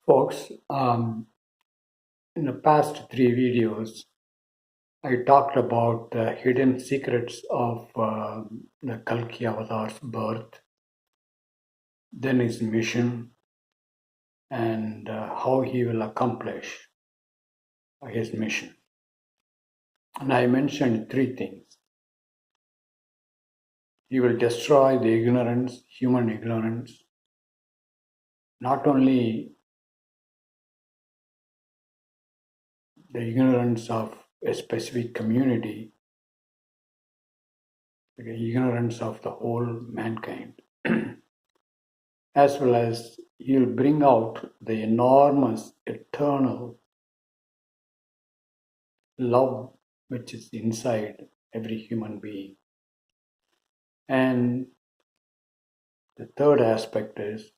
Folks, in the past three videos, I talked about the hidden secrets of the Kalki Avatar's birth, then his mission, and how he will accomplish his mission. And I mentioned three things. He will destroy the ignorance, human ignorance, not only the ignorance of a specific community, but the ignorance of the whole mankind. As well as he'll bring out the enormous eternal love which is inside every human being. And the third aspect is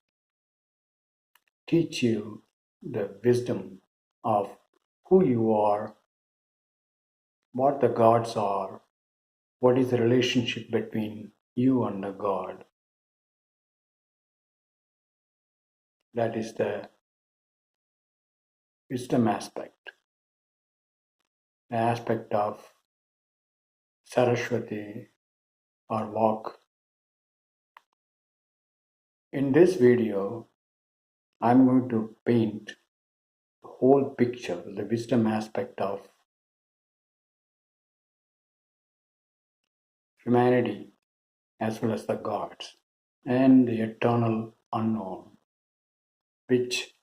teach you the wisdom of who you are, what the gods are, what is the relationship between you and the God. That is the wisdom aspect, the aspect of Saraswati or walk. In this video, I'm going to paint the whole picture, the wisdom aspect of humanity as well as the gods and the eternal unknown, which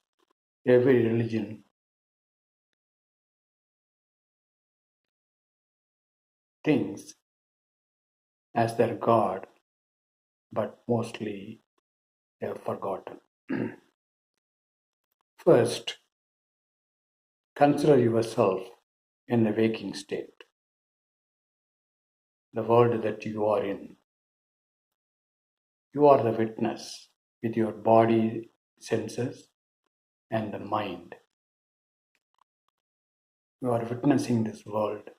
every religion thinks as their God, but mostly they have forgotten. First, consider yourself in the waking state, the world that you are in. You are the witness with your body, senses, and the mind. You are witnessing this world.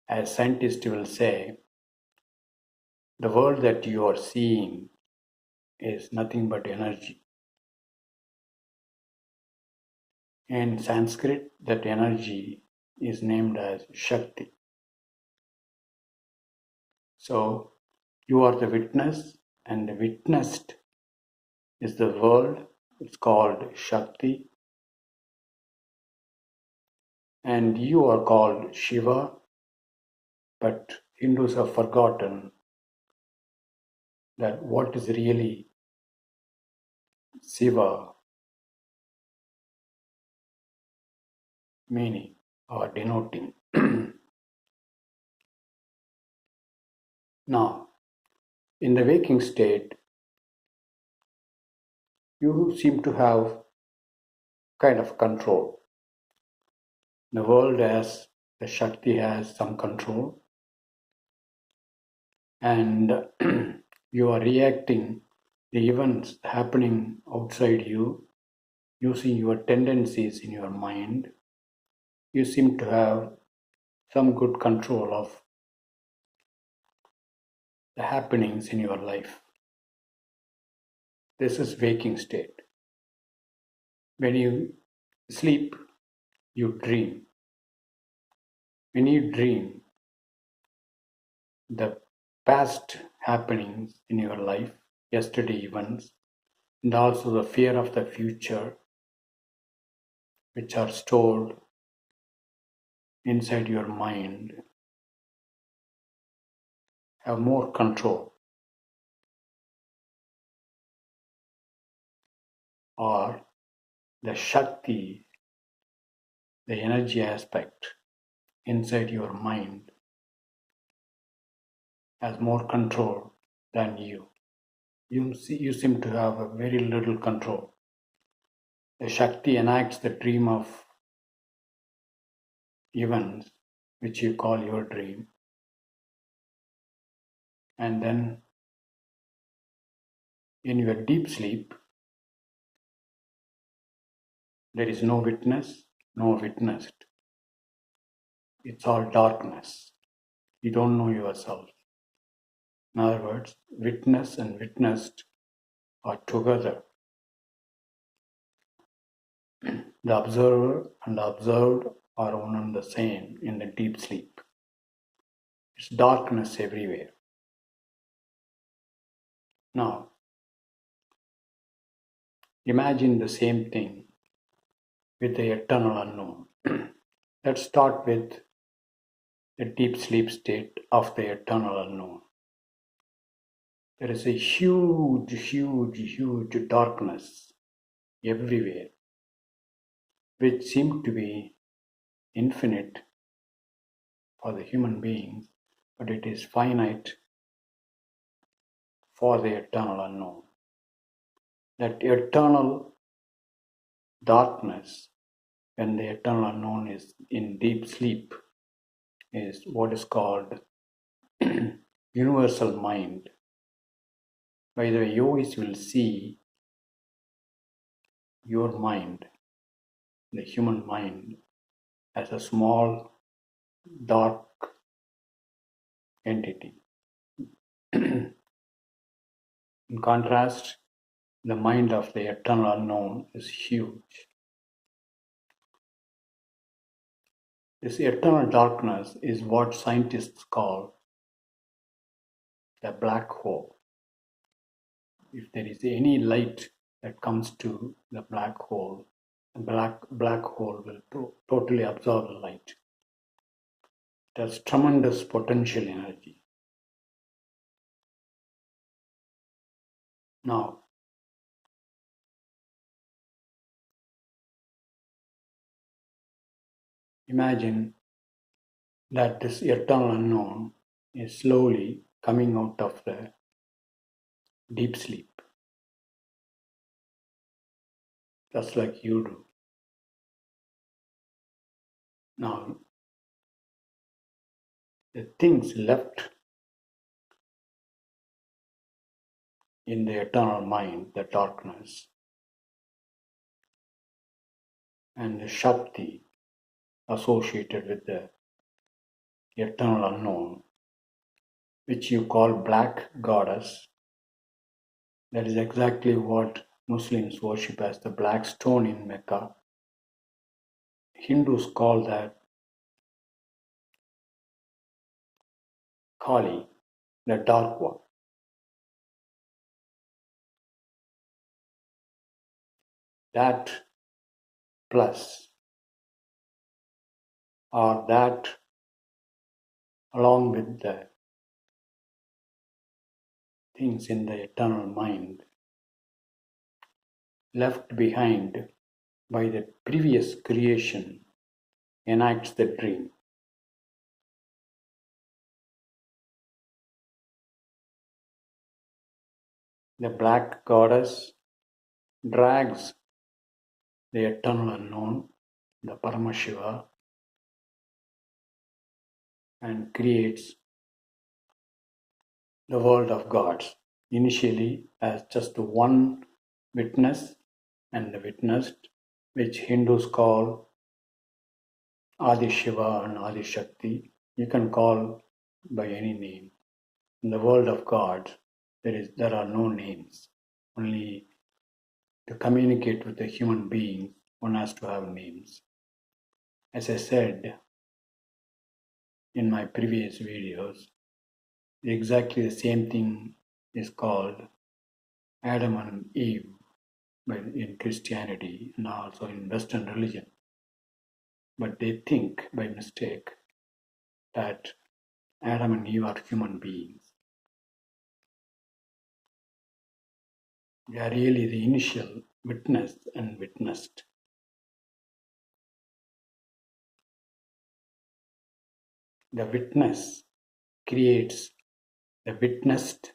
As scientists will say, the world that you are seeing is nothing but energy. In Sanskrit, that energy is named as Shakti. So, you are the witness, and the witnessed is the world. It's called Shakti. And you are called Shiva, but Hindus have forgotten that what is really Shiva meaning or denoting. Now, in the waking state, you seem to have kind of control. The world has, the Shakti has some control, and you are reacting the events happening outside you using your tendencies in your mind. You seem to have some good control of the happenings in your life. This is waking state. When you sleep, you dream. When you dream, the past happenings in your life, yesterday events, and also the fear of the future, which are stored inside your mind, have more control. Or the Shakti, the energy aspect inside your mind, has more control than you. You seem to have a very little control. The Shakti enacts the dream of events, which you call your dream. And then in your deep sleep, there is no witness, no witnessed. It's all darkness. You don't know yourself. In other words, witness and witnessed are together. The observer and the observed are one and the same in the deep sleep. It's darkness everywhere. Now, imagine the same thing with the eternal unknown. Let's start with the deep sleep state of the eternal unknown. There is a huge darkness everywhere, which seems to be infinite for the human beings, but it is finite for the eternal unknown. That eternal darkness, when the eternal unknown is in deep sleep, is what is called universal mind. By the way, yogis will see your mind, the human mind, as a small, dark entity. In contrast, the mind of the eternal unknown is huge. This eternal darkness is what scientists call the black hole. If there is any light that comes to the black hole, the black hole will totally absorb the light. It has tremendous potential energy. Now, imagine that this eternal unknown is slowly coming out of the deep sleep, just like you do. Now, the things left in the eternal mind, the darkness, and the Shakti associated with the eternal unknown, which you call black goddess. That is exactly what Muslims worship as the black stone in Mecca. Hindus call that Kali, the dark one. That plus, or that along with the things in the eternal mind left behind by the previous creation enacts the dream. The black goddess drags the eternal unknown, the Paramashiva, and creates the world of gods, initially as just one witness and the witnessed, which Hindus call Adi Shiva and Adi Shakti. You can call by any name. In the world of gods, there are no names. Only to communicate with a human being, one has to have names. As I said in my previous videos, exactly the same thing is called Adam and Eve in Christianity and also in Western religion. But they think by mistake that Adam and Eve are human beings. They are really the initial witness and witnessed. The witness creates the witnessed,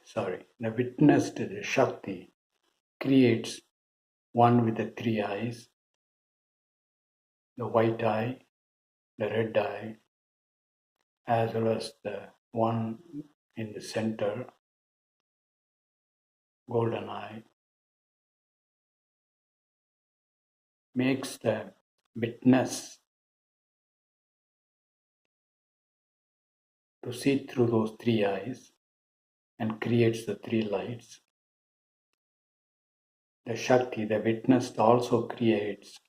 the Shakti creates one with the three eyes, the white eye, the red eye, as well as the one in the center, golden eye, makes the witness to see through those three eyes and creates the three lights. The Shakti, the witness, also creates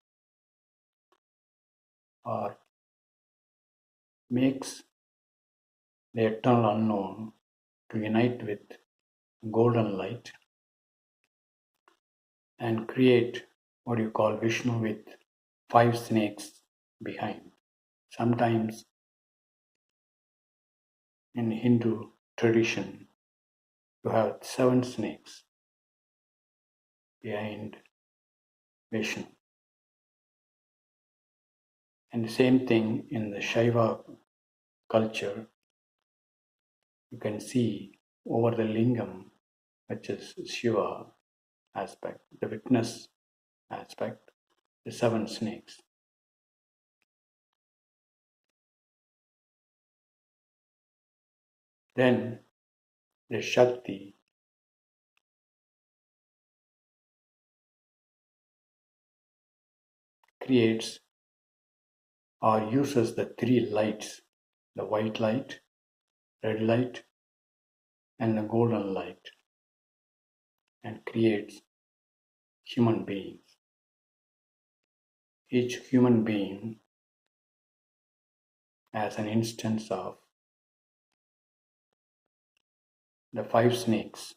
or makes the eternal unknown to unite with golden light and create what you call Vishnu with five snakes behind. Sometimes in Hindu tradition, you have seven snakes behind Vishnu. And the same thing in the Shaiva culture, you can see over the lingam, which is Shiva aspect, the witness aspect, the seven snakes. Then the Shakti creates or uses the three lights, the white light, red light, and the golden light, and creates human beings. Each human being as an instance of the five snakes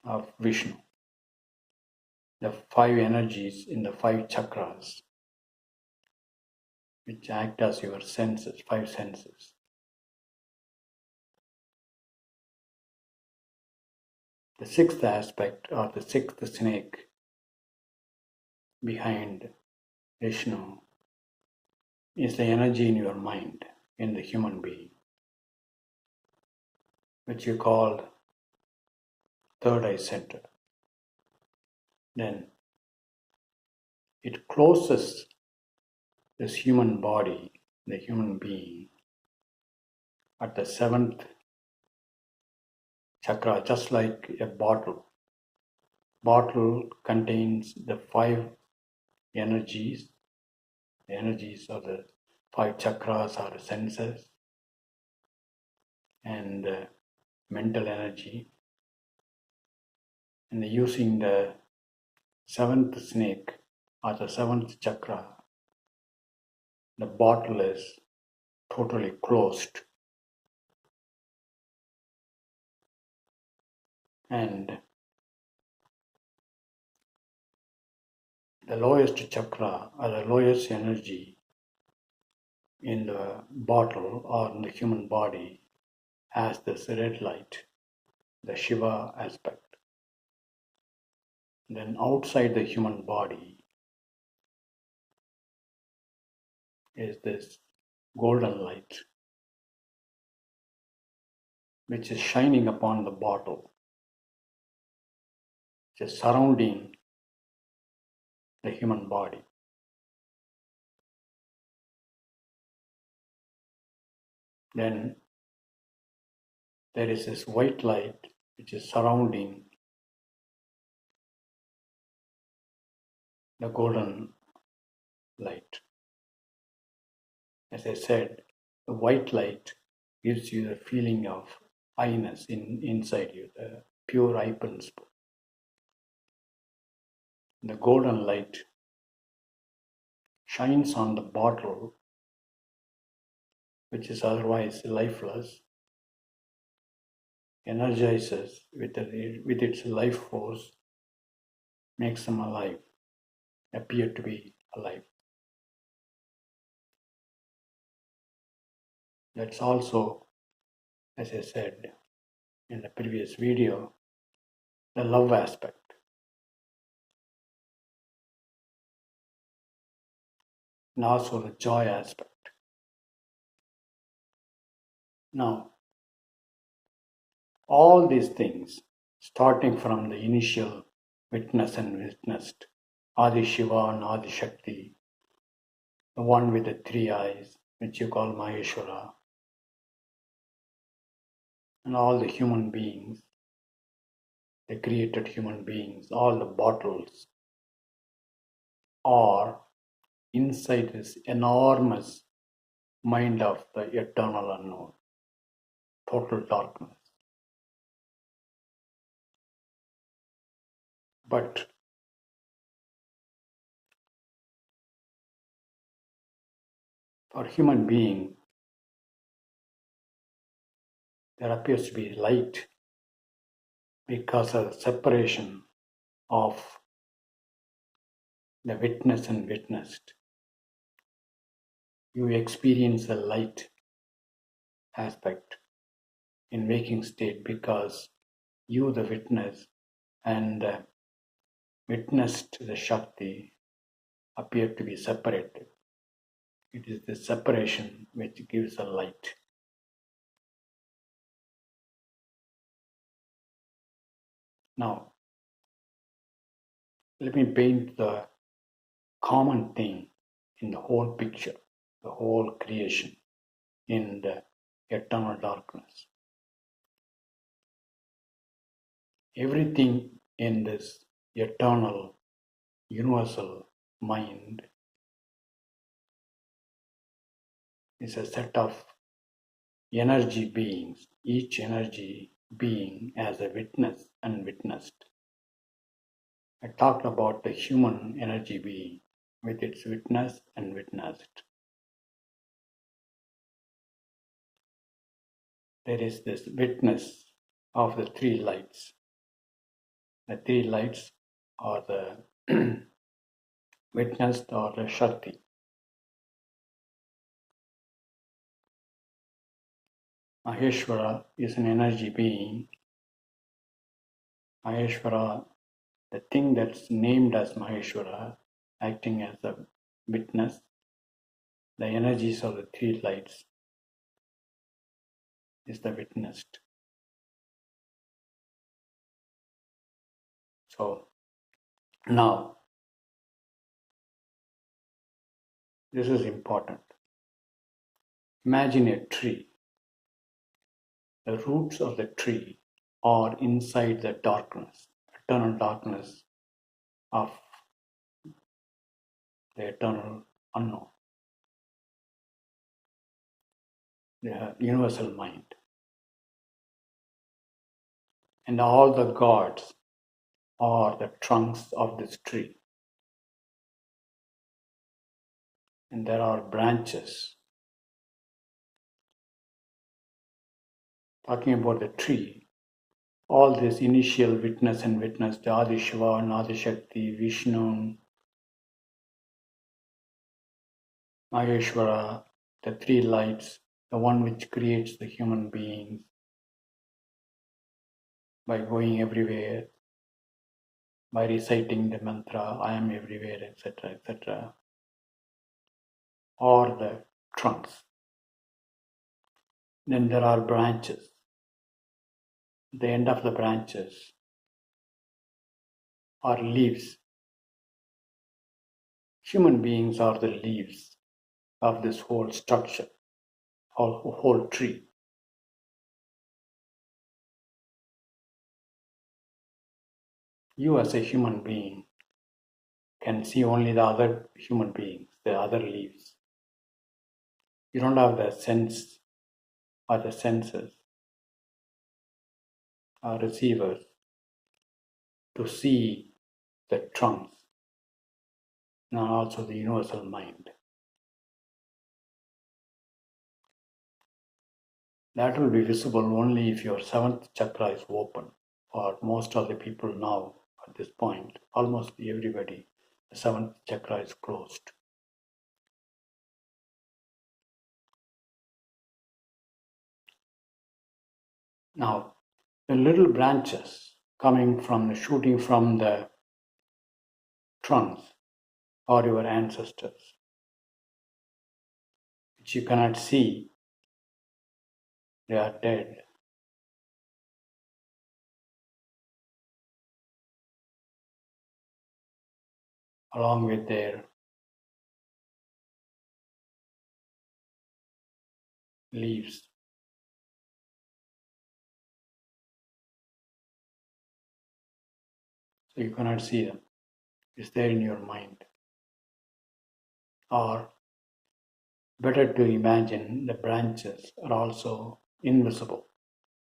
of Vishnu, the five energies in the five chakras, which act as your senses, five senses. The sixth aspect, or the sixth snake behind Vishnu, is the energy in your mind, in the human being, which you call third eye center. Then it closes this human body, the human being, at the seventh chakra, just like a bottle. Bottle contains the five energies. The energies of the five chakras are the senses and mental energy. And using the seventh snake or the seventh chakra, the bottle is totally closed. And the lowest chakra or the lowest energy in the bottle or in the human body has this red light, the Shiva aspect. Then outside the human body is this golden light, which is shining upon the bottle, which is surrounding the human body. Then there is this white light which is surrounding the golden light. As I said, the white light gives you the feeling of I-ness inside you, the pure eye principle. The golden light shines on the bottle, which is otherwise lifeless, energizes with its life force, makes them alive, appear to be alive. That's also, as I said in the previous video, the love aspect. And also the joy aspect. Now, all these things, starting from the initial witness and witnessed, Adi Shiva and Adi Shakti, the one with the three eyes, which you call Maheshwara, and all the human beings, the created human beings, all the bottles are inside this enormous mind of the eternal unknown, total darkness. But For human being, there appears to be light because of the separation of the witness and witnessed. You experience the light aspect in waking state because you, the witness, and the witnessed, the Shakti, appear to be separated. It is the separation which gives the light. Now, let me paint the common thing in the whole picture, the whole creation in the eternal darkness. Everything in this eternal, universal mind is a set of energy beings, each energy being as a witness and witnessed. I talked about the human energy being with its witness and witnessed. There is this witness of the three lights. The three lights are the witnessed or the Shakti. Maheshwara is an energy being. Maheshwara, the thing that's named as Maheshwara, acting as the witness, the energies of the three lights is the witnessed. So now, this is important. Imagine a tree. The roots of the tree are inside the darkness, eternal darkness of the eternal unknown, the universal mind. And all the gods are the trunks of this tree. And there are branches. Talking about the tree, all this initial witness and witness, the Adi Shiva and Adi Shakti, Vishnu, Maheshwara, the three lights, the one which creates the human beings by going everywhere, by reciting the mantra, I am everywhere, etc., or the trunks. Then there are branches. The end of the branches are leaves. Human beings are the leaves of this whole structure, whole tree. You as a human being can see only the other human beings, the other leaves. You don't have the sense or the senses or receivers to see the trunks and also the universal mind. That will be visible only if your seventh chakra is open. For most of the people now, at this point, almost everybody, the seventh chakra is closed. Now, the little branches shooting from the trunks are your ancestors, which you cannot see. They are dead. Along with their leaves. So you cannot see them. It's there in your mind. Or better to imagine the branches are also invisible,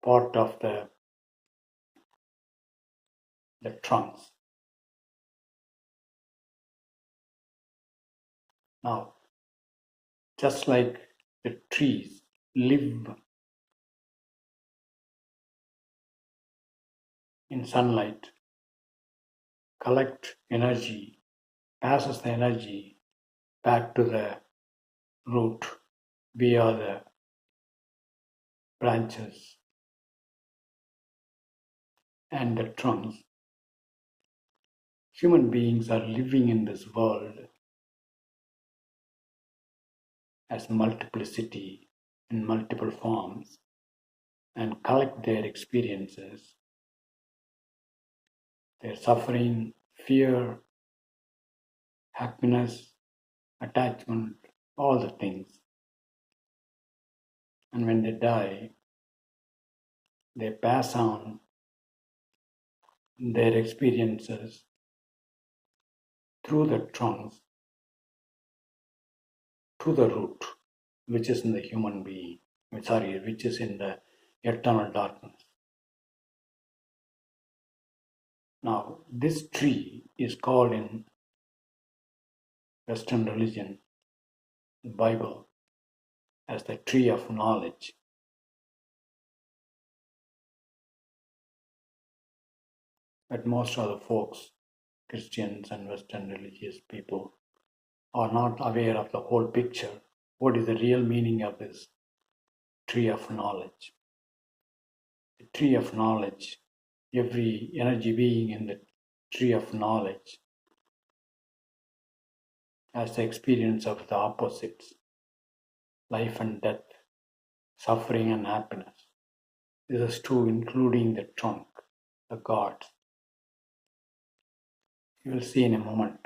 part of the trunks. Now, Just like the trees live in sunlight, collect energy, passes the energy back to the root via the branches and the trunks. Human beings are living in this world as multiplicity in multiple forms and collect their experiences, their suffering, fear, happiness, attachment, all the things. And when they die, they pass on their experiences through the trunks to the root, which is in the human being, which is in the eternal darkness. Now, this tree is called in Western religion, the Bible, as the tree of knowledge. But most of the folks, Christians and Western religious people, are not aware of the whole picture. What is the real meaning of this tree of knowledge? The tree of knowledge, every energy being in the tree of knowledge has the experience of the opposites, life and death, suffering and happiness. This is true including the trunk, the gods. You will see in a moment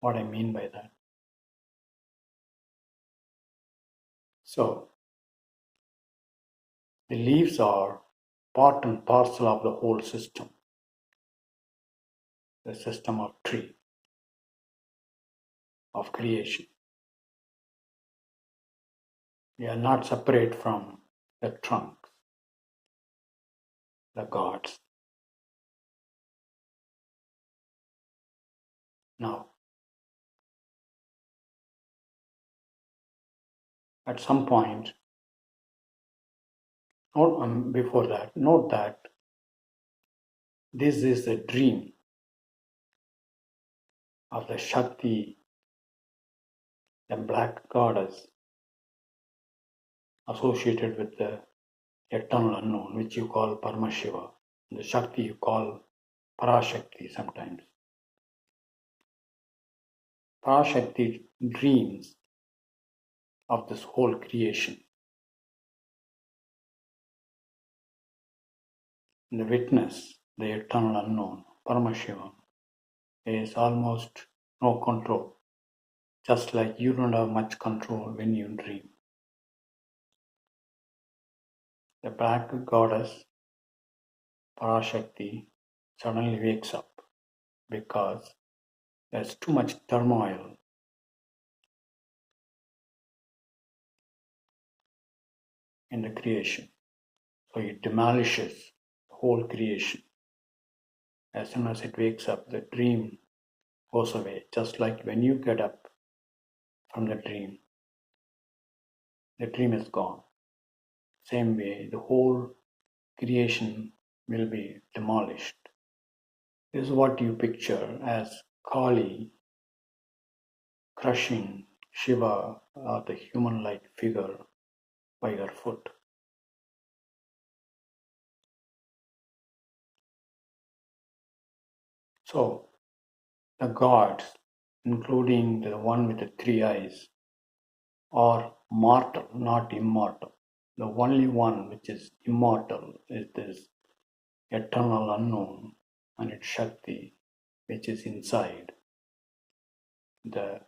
what I mean by that. So, the leaves are part and parcel of the whole system, the system of tree, of creation. We are not separate from the trunk, the gods. Now, at some point, before that, note that this is a dream of the Shakti, the black goddess associated with the eternal unknown, which you call Paramashiva. The Shakti you call Parashakti sometimes. Parashakti dreams of this whole creation. The witness, the eternal unknown, Paramashiva, is almost no control, just like you don't have much control when you dream. The black goddess, Parashakti, suddenly wakes up because there's too much turmoil in the creation. So it demolishes the whole creation. As soon as it wakes up, the dream goes away. Just like when you get up from the dream is gone. Same way, the whole creation will be demolished. This is what you picture as Kali crushing Shiva or the human-like figure by her foot. So, the gods, including the one with the three eyes, are mortal, not immortal. The only one which is immortal is this eternal unknown and its Shakti, which is inside the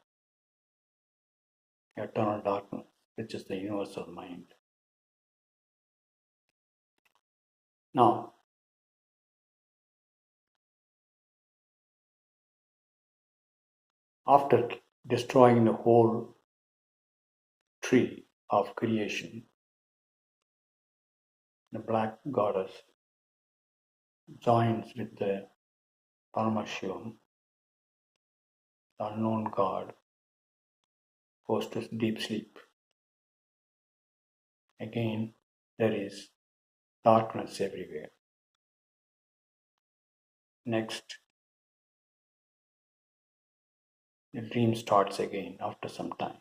eternal darkness, which is the universal mind. Now, after destroying the whole tree of creation, the black goddess joins with the Paramashivam, the unknown god, goes to deep sleep. Again, there is darkness everywhere. Next, the dream starts again after some time.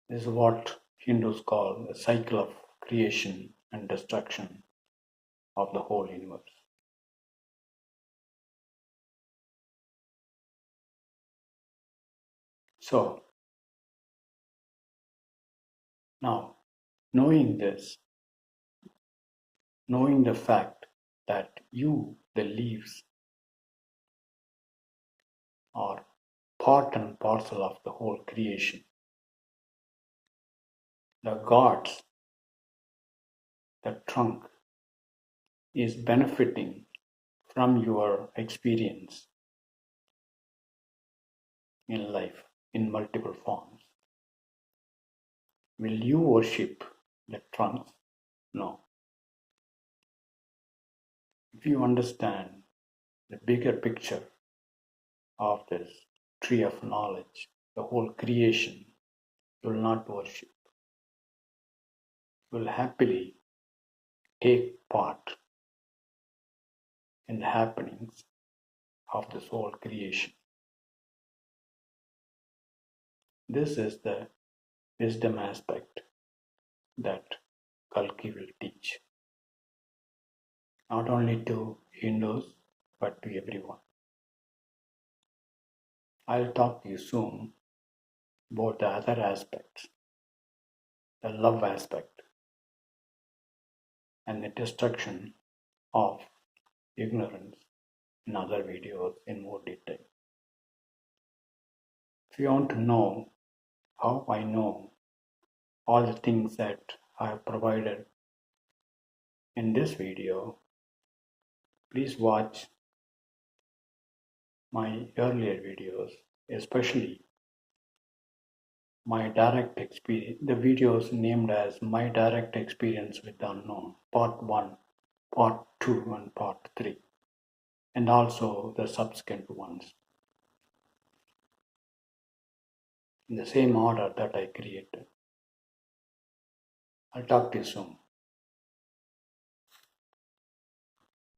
This is what Hindus call a cycle of creation and destruction of the whole universe. So, now, knowing this, knowing the fact that you, the leaves, are part and parcel of the whole creation, the gods, the trunk, is benefiting from your experience in life in multiple forms. Will you worship the trunks? No. If you understand the bigger picture of this tree of knowledge, the whole creation, you will not worship. You will happily take part in the happenings of this whole creation. This is the wisdom aspect that Kalki will teach, not only to Hindus but to everyone. I'll talk to you soon about the other aspects, the love aspect, and the destruction of ignorance in other videos in more detail. If you want to know how I know all the things that I have provided in this video, please watch my earlier videos, especially my direct experience, the videos named as My Direct Experience with the Unknown, Part 1, Part 2, and Part 3, and also the subsequent ones in the same order that I created. I'll talk to you soon.